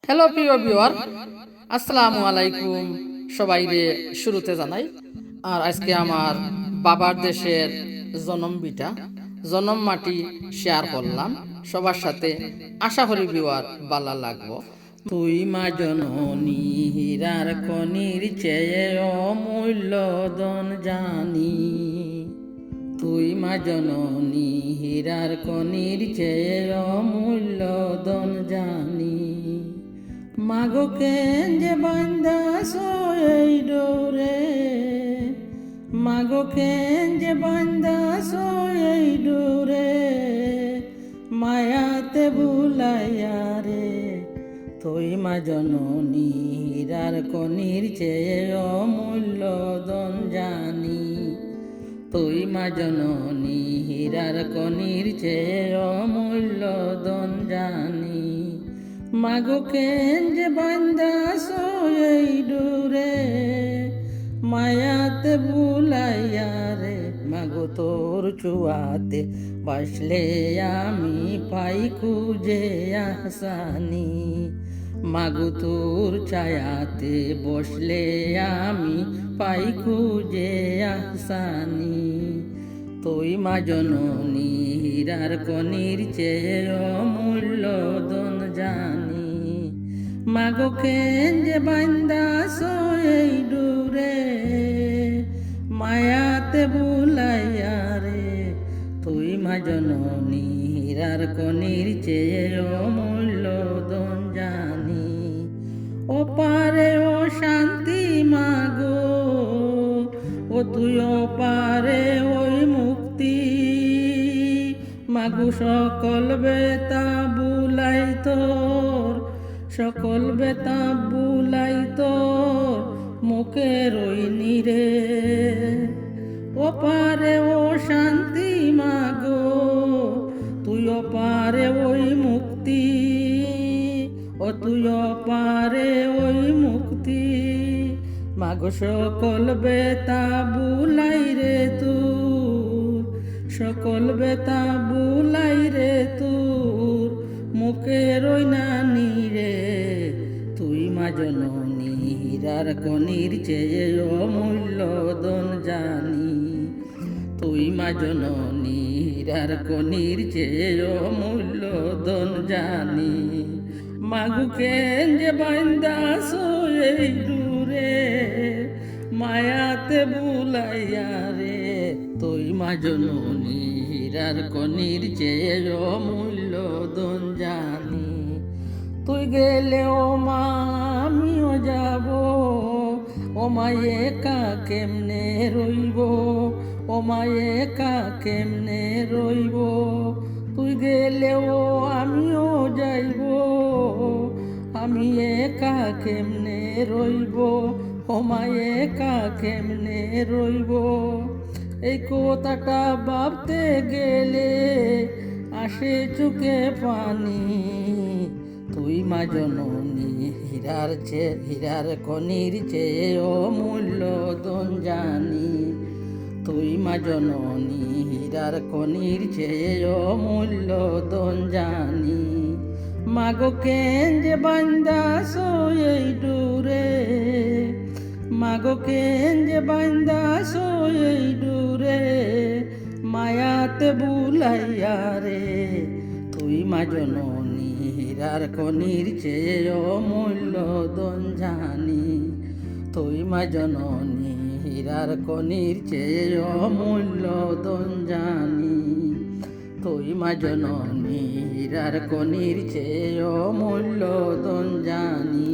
Hello প্রিয় viewer, আসসালামু আলাইকুম। সবাইরে শুরুতে জানাই। আর আজকে আমার বাবার দেশের জনম মাটি শেয়ার করলাম সবার সাথে। আশা করি ভিউয়ার ভালো লাগবো। তুই মা জননী হীরার খনির চেয়ে অমূল্য ধন জানি। তুই মা জননী হীরার খনির চেয়ে অমূল্য ধন জানি। মাগো কেন যে বান্দাস এই ডোরে, মাগো কেন যে বান্দাস এই ডোরে, মায়াতে ভুলাইয়া রে। তুই মা জননী হীরার খনির চেয়ে অমূল্য ধন জানি। তুই মা জননী হীরার খনির চেয়ে অমূল্য ধন জানি। মাগো কেন যে বান্দাস এই ডোরে, মায়াতে ভুলাইয়া রে। মাগো তোর চুয়াতে বাসলে আমি পাই খুঁজে আসানি। মাগো তোর ছায়াতে বসলে আমি পাই খুঁজে আসানি। তুই মা জননী হীরার খনির চেয়ে অমূল্য ধন জানি। মাগো কেন যে বান্দাস এই ডোরে, মায়াতে ভুলাইয়া রে। তুই মা জননী হীরার খনির চেয়ে অমূল্য ধন জানি। ও পারে ও শান্তি মাগো, ও তুই ও পারে ওই মুক্তি। মাগো সকল বেতা বুলাই তোর, সকল বেতা বুলাই তোর মুখের ওই নীরে। ও পারে ও শান্তি মাগো, তুই ও পারে ওই মুক্তি। ও তুই ও পারে ওই মুক্তি। মাগো সকল বেতা বুলাই রে তোর, সকল বেতা বুলাই রে তোর মুখের ওই নানি রে। তুই মা জননী হীরার খনির চেয়ে অমূল্য ধন জানি। তুই মা জননী হীরার খনির চেয়ে অমূল্য ধন জানি। মাগো কেন যে বান্দাস এই ডোরে, মায়াতে ভুলাইয়া রে। তুই মা জননী হীরার খনির চেয়ে অমূল্য ধন জানি। তুই গেলে ও মা আমিও যাব, ও মা একা কেমনে রইব, ও মা একা কেমনে রইব। তুই গেলে ও আমিও যাইব, আমি একা কেমনে রইব, ও মা একা কেমনে রইব। এই কথাটা ভাবতে গেলে আসে চোখে পানি। তুই মা জননী হীরার খনির চেয়ে অমূল্য ধন জানি। তুই মা জননী হীরার খনির চেয়ে অমূল্য ধন জানি। মাগো কেন যে বান্দাস এই ডোরে, মাগো কেন যে বান্দাস এই ডোরে, মায়াতে ভুলাইয়া রে। তুই মা জননী হীরার খনির চেয়ে অমূল্য ধন জানি। তুই মা জননী হীরার খনির চেয়ে অমূল্য ধন জানি। তুই মা জননী হীরার খনির চেয়ে অমূল্য ধন জানি।